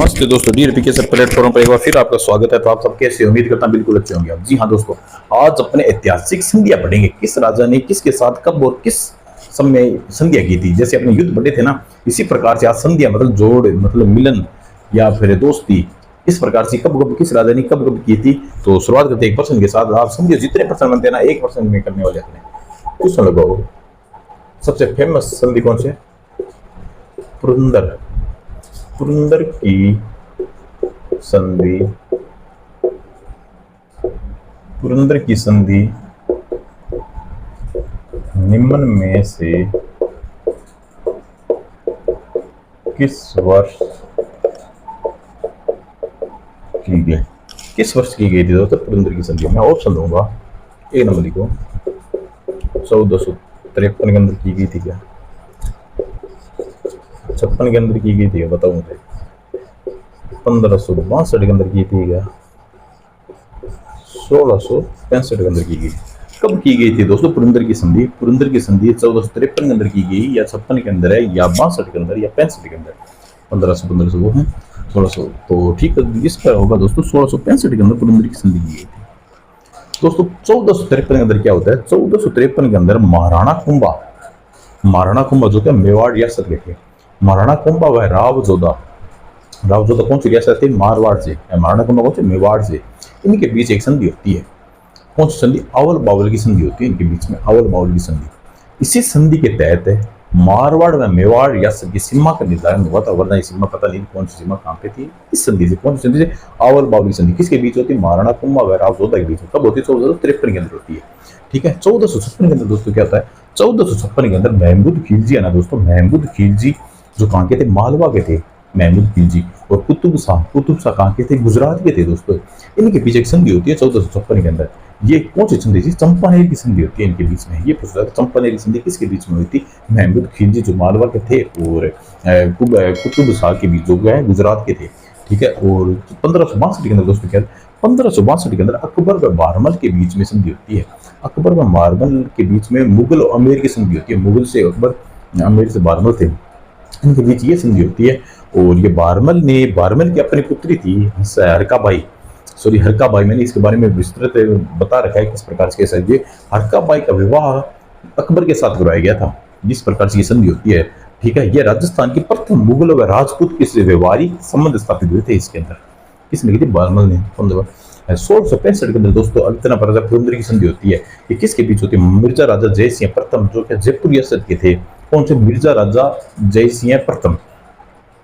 नमस्ते दोस्तों, D P के सर प्लेटफॉर्म पर एक बार फिर आपका स्वागत है। तो आप सब कैसे, उम्मीद करता हूं बिल्कुल अच्छे होंगे आप। जी हाँ दोस्तों, आज अपने ऐतिहासिक संधियां पढ़ेंगे। किस राजा ने किसके साथ कब और किस समय संधियां की थी। जैसे अपने युद्ध बढ़े थे ना, इसी प्रकार से आज संधियां मतलब जोड़ मतलब मिलन या फिर दोस्ती, इस प्रकार से कब कब किस राजा ने कब कब की थी। तो शुरुआत करते हैं एक प्रश्न के साथ। आप संधि जितने प्रश्न बनते हैं ना, एक प्रश्न में करने वाले अपने क्वेश्चन लगाओ। सबसे फेमस संधि कौन सी है? पुरंदर। पुरंदर की संधि, पुरंदर की संधि निम्न में से किस वर्ष की गई? किस वर्ष की गई थी दोस्तों पुरंदर की संधि? मैं ऑप्शन दूंगा। एक नंबर लिखो, 1453 के अंदर की गई थी क्या? 56 के अंदर की गई थी, बताओ मुझे। 1562 के अंदर की थी क्या? 1665 के अंदर की गई। कब की गई थी दोस्तों पुरंदर की संधि? पुरंदर की संधि 1453 के अंदर की गई, या 56 के अंदर है, या 62 के अंदर, या 65 के अंदर। 1500 वो है 1600, तो ठीक है, इसका होगा दोस्तों 1665 के अंदर पुरंदर की संधि की गई थी दोस्तों। 1453 के अंदर क्या होता है? 1453 के अंदर महाराणा कुंभा जो क्या मेवाड़ रियासत के थे। महाराणा कुंभा व राव जोधा कौन सी रियासत थी? मारवाड़ से। महाराणा कुंभा कौन से? मेवाड़ से। इनके बीच एक संधि होती है। कौन सी संधि? अवल बावल की संधि होती है इनके बीच में, अवल बावल की संधि। इसी संधि के तहत मारवाड़ व मेवाड़ रियासत की सीमा का निर्धारण हुआ था, वरना ये सीमा पता नहीं कौन सी सीमा कहाँ पे थी। इस संधि से, कौन सी संधि से? अवल बावल की संधि। किसके बीच होती है? महाराणा कुंभा व राव जोधा के बीच। कब होती है? 1453 के अंदर होती है। ठीक है। 1456 के अंदर दोस्तों क्या होता है? 1456 के अंदर महमूद खिलजी है ना दोस्तों, महमूद खिलजी जो कहाँ के थे? मालवा के थे महमूद खिलजी। और कुतुब शाह कहाँ के थे? गुजरात के थे दोस्तों। इनके पीछे एक संधि होती है 1456 के अंदर। ये कौन सी संधि थी? चंपानेर की संधि होती है इनके बीच में। ये पूछा था चंपानेर की संधि किसके बीच में हुई थी? महमूद खिलजी जो मालवा के थे और कुतुब शाह के बीच जो है गुजरात के थे। ठीक है। और 1562 के अंदर दोस्तों क्या? 1562 के अंदर अकबर व बारमल के बीच में संधि होती है। अकबर व बारमल के बीच में मुगल और अमीर की संधि होती है। मुगल से अकबर, अमीर से बारमल थे, इनके बीच ये संधि होती है। और ये बारमल की अपनी पुत्री थी हरकाबाई। मैंने इसके बारे में विस्तृत बता रखा है किस प्रकार से ये हरकाबाई का विवाह अकबर के साथ करवाया गया था, जिस प्रकार से ये संधि होती है। ठीक है। ये राजस्थान की प्रथम मुगल व राजपूत के व्यवहारिक संबंध स्थापित हुए थे इसके अंदर। किसने की थी? बारमल ने। 1665 के अंदर दोस्तों अल्तना राजा पुरंदर की संधि होती है। ये किसके बीच होती है? मिर्जा राजा जयसिंह प्रथम जो कि जयपुर रियासत के थे। कौन से? मिर्जा राजा जयसिंह प्रथम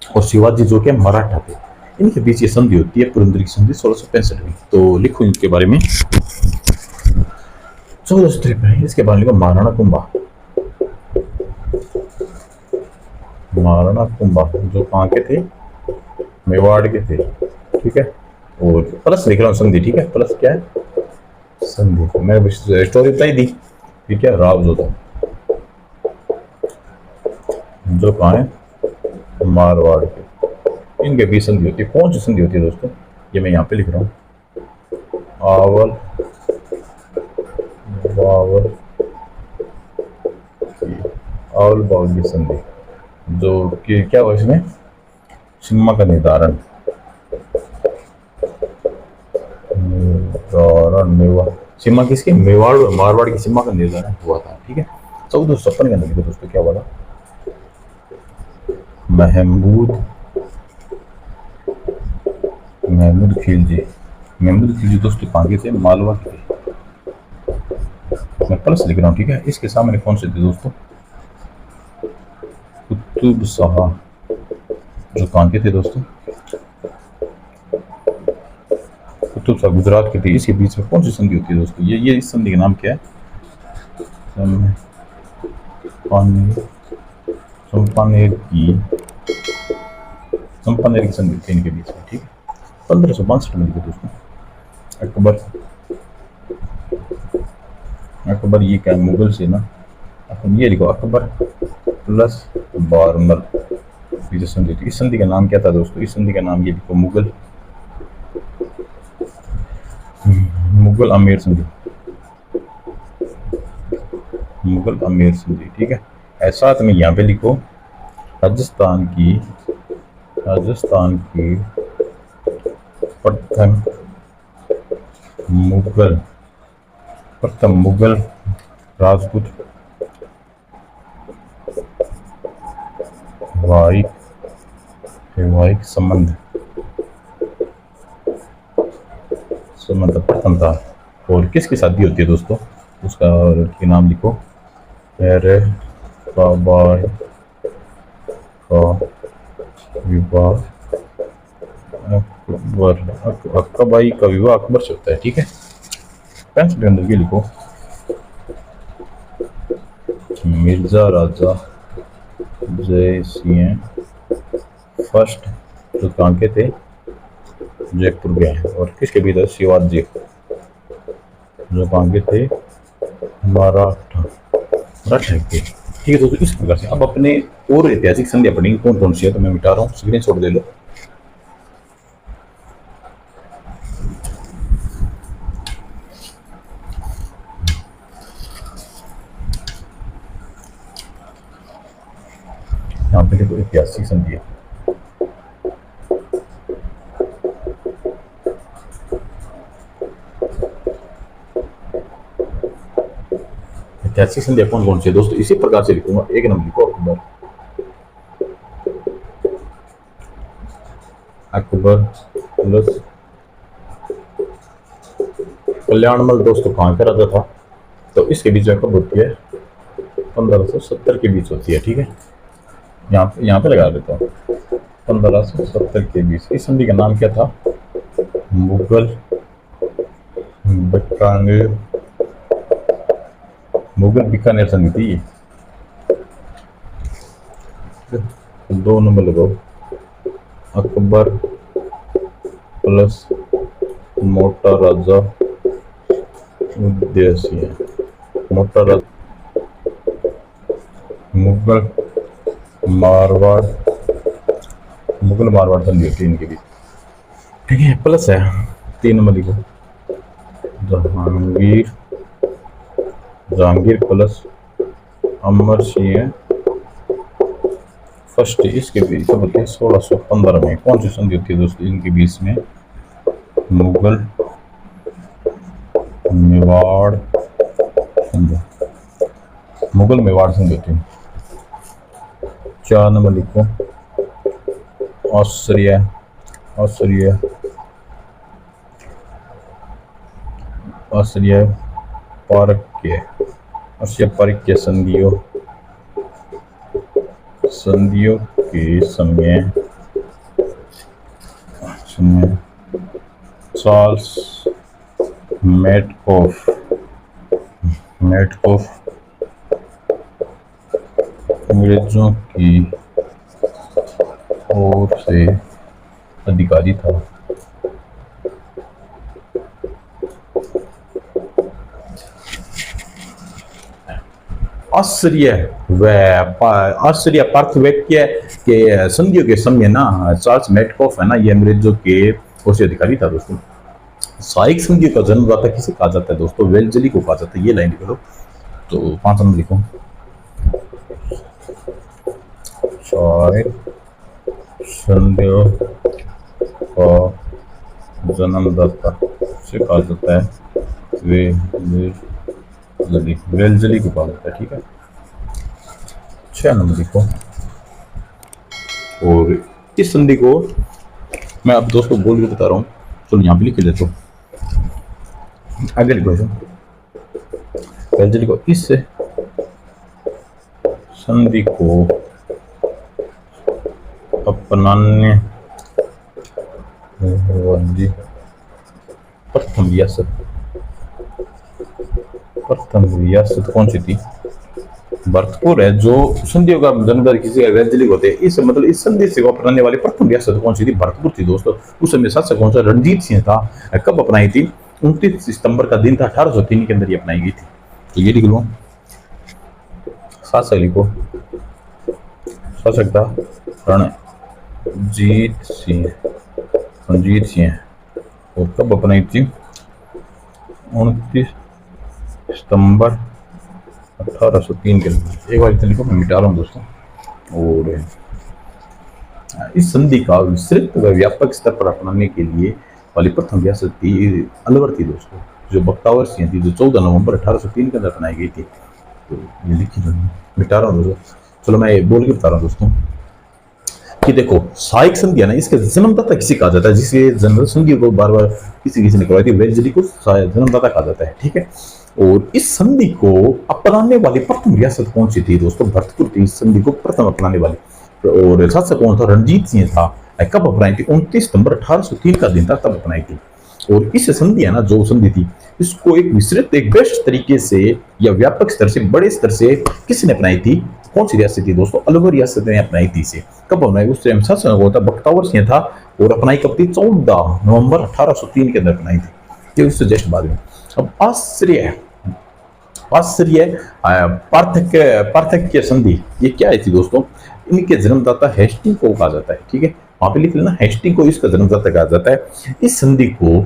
और शिवाजी जो कि मराठा थे। इनके बीच ये संधि होती है पुरंदर की संधि 1665 में। तो लिखो इनके बारे में। 1453 इसके बारे में लिखो महाराणा कुंभा जो कहाँ के थे? मेवाड़ के थे। ठीक है। और प्लस लिख रहा हूँ संधि। ठीक है। प्लस क्या है? संधि। मैंने स्टोरी बताई दी। ठीक है। राव जोधा जो कहाँ है? मारवाड़ के। इनके बीच संधि होती है। कौन सी संधि होती है दोस्तों? ये मैं यहाँ पे लिख रहा हूँ, आवल बावल की संधि, जो कि क्या हुआ इसमें? सीमा का निर्धारण सीमा किसकी? मेवाड़ और मारवाड़ की सीमा का निर्धारण हुआ था। ठीक है। 1456 के अंदर दोस्तों क्या हुआ था? महमूद खिलजी दोस्तों कहाँ के थे? मालवा के थे। मैं प्लस लिख रहा हूँ। ठीक है। इसके सामने कौन से थे दोस्तों? कुतुब शाह जो कहाँ के थे दोस्तों? कुतुब शाह गुजरात के थे। इसके बीच में कौन सी संधि होती है दोस्तों? ये इस संधि का नाम क्या है? चंपानेर की संधि थी इनके बीच में। ठीक है। 1562 में लिखे दोस्तों अकबर ये क्या मुगल से ना, अपन ये लिखो अकबर प्लस बारमल की जो संधि थी। इस संधि का नाम क्या था दोस्तों? इस संधि का नाम ये लिखो मुगल अमीर संधि। ठीक है। ऐसा तो मैं यहाँ पे लिखो राजस्थान की राजस्थान की प्रथम मुगल राजपूत वैवाहिक वैवाहिक संबंध प्रथम था। और किसकी शादी होती है दोस्तों, उसका लड़की का नाम लिखो। मेरे बाबाई का विवाह अक्काबाई का विवाह अकबर से होता है। ठीक है, पेंसिल के अंदर ये लिखो, मिर्जा राजा जय सिंह फर्स्ट जो कांके थे जयपुर गए। और किसके भी था, शिवाजी जो कांके थे मराठा के। ठीक है दोस्तों, इस प्रकार से अब अपने और ऐतिहासिक संधियां पढ़ेंगे कौन कौन सी है, तो मैं मिटा रहा हूँ, स्क्रीन शॉट दे लो। यहाँ पे देखो ऐतिहासिक संधियां, ऐतिहासिक संधियां कौन कौन सी है दोस्तों, इसी प्रकार से लिखूंगा। एक नंबर लिखो अकबर प्लस कल्याणमल दोस्तों कहाँ का राजा था, तो इसके बीच में कब होती है, 1570 के बीच होती है। ठीक है, यहाँ पे लगा देता हूँ 1570 के बीच। इस संधि का नाम क्या था, मुगल बीकानेर संधि थी। 2 नंबर लगाओ, अकबर प्लस मोटा राजा उदयसिंह। मोटा राजा मुगल मारवाड़ संधि होती है इनके बीच। ठीक है, प्लस है 3 नंबर लिखो, जहांगीर प्लस अमर सिंह फर्स्ट। इसके बीच 1615 में कौन सी संधि होती है दोस्तों इनके बीच में, मुगल मेवाड़ संधि होती है। 4 नंबर लिखो, ऑस्ट्रिया पारक के संधियों के समय चार्ल्स मेटकॉफ अंग्रेजों की ओर से अधिकारी था। आश्चर्य पार्थव्यक्य के संधियों के समय ना चार्ल्स मेटकॉफ है ना, ये अंग्रेजों के ओर से अधिकारी था दोस्तों। साइक संधियों का जन्मदाता किसे कहा जाता है दोस्तों, वेल्जली को कहा जाता है। ये लाइन लिखो, तो 5 नंबर लिखो, संधियों का जन्मदाता से कहा जाता है वेल्जली को कहा जाता है। ठीक है, 6 नंबर लिखो। और इस संधि को मैं अब दोस्तों बोल के बता रहा हूँ, चलो यहाँ पे लिख लेते हो, आगे लिखो वेल्जली को। इस संधि को अपनाने वाली प्रथम रियासत कौन सी थी, भरतपुर है। जो संधियों का जन्मदाता किसी का वेल्जली होते हैं, इस मतलब इस संधि से अपनाने वाली प्रथम रियासत कौन सी थी, भरतपुर थी दोस्तों। उस समय शासक कौन सा, रणजीत सिंह था। कब अपनाई थी, 29 सितंबर का दिन था, 1803 के अंदर ये अपनाई गई थी। तो ये लिख लो, शासक लिखो, शासक था रणजीत सिंह। और कब अपनाई थी, 29 सितंबर 1803 के अंदर। एक बार इतना लिखो, मैं मिटा रहा हूँ दोस्तों। और इस संधि का विस्तृत व व्यापक स्तर पर अपनाने के लिए वाली प्रथम रियासत थी अलवर थी दोस्तों, जो बख्तावर सिंह थी, जो 14 नवंबर 1803 के अंदर बनाई गई थी। तो ये लिखी जो मिटा रहा हूँ दोस्तों, चलो मैं ये बोल के बता रहा हूँ दोस्तों कि देखो सहायक संधि है ना, इसके जन्मदाता किसी कहा जाता है, जिसे जन्म संधि को बार बार किसी किसी ने करवाई थी, वेल्जली को जन्मदाता कहा जाता है, ठीक है। और इस संधि को अपनाने वाली प्रथम रियासत कौन सी थी दोस्तों? भरतपुर थी इस संधि को प्रथम अपनाने वाली। और शासक कौन था? रणजीत सिंह था। कब अपनाई थी? 29 सितंबर 1803 का दिन था, तब अपनाई थी। और इस संधि है ना, जो संधि थी, इसको एक विस्तृत, एक बेस्ट तरीके से या व्यापक स्तर से, बड़े स्तर से किसने अपनाई थी? कौन सी रियासत थी दोस्तों? अलवर रियासत ने अपनाई थी इसे। कब अपनाई? उस टाइम शासक होता बख्तावर सिंह था। और अपनाई कब थी? 14 नवंबर 1803 के अंदर अपनाई थी। ये उससे जस्ट बाद में। अब आश्चर्य पार्थक्य संधि, ये क्या है थी दोस्तों? इनके जन्मदाता हेस्टिंग को कहा जाता है, ठीक है, वहां पे लिख लेना, हेस्टिंग को इसका जन्मदाता कहा जाता है। इस संधि को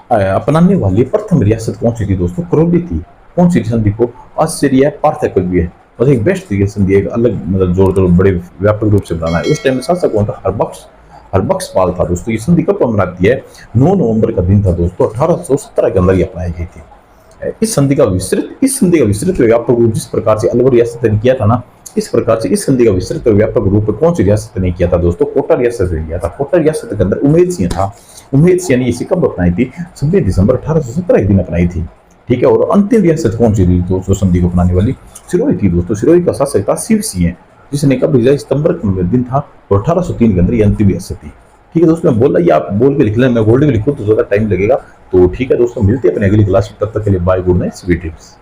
अपनाने वाली प्रथम रियासत कौन सी थी दोस्तों? करौली थी। कौन सी संधि को? आश्चर्य पार्थक्य भी है, मतलब एक बेस्ट तरीके से संधि, एक अलग मतलब जोड़ बड़े व्यापक रूप से बनाना है। उस टाइम में शासक कौन था? हरबख्श पाल था दोस्तों। ये संधि कब बनाती है? 9 नवंबर का दिन था दोस्तों, 1817 के अंदर ये अपनाई गई थी। इस संधि का विस्तृत व्यापक रूप जिस प्रकार से अलवर रियासत ने किया था ना, इस प्रकार से इस संधि का विस्तृत व्यापक रूप कौन सी रियासत ने किया था दोस्तों? कोटा रियासत ने किया था। कोटा रियासत के अंदर उमेद सिंह था। उमेद सिंह ने इसे कब अपनाई थी? 26 दिसंबर 1817 के दिन अपनाई थी, ठीक है। और अंतिम रियासत कौन सी थी दोस्तों संधि को अपनाने वाली? सिरोही थी दोस्तों। सिरोही का शासक था शिव सिंह, जिसने कब 26 सितंबर का दिन था, और 1803 के अंदर ये अंतिम रियासत थी, ठीक है दोस्तों। मैं बोल रहा, ये आप बोल के लिख लें, मैं बोल के लिखूँ तो ज्यादा टाइम लगेगा। तो ठीक है दोस्तों, मिलते हैं अपने अगली क्लास में, तब तक के लिए bye, good night, sweet dreams.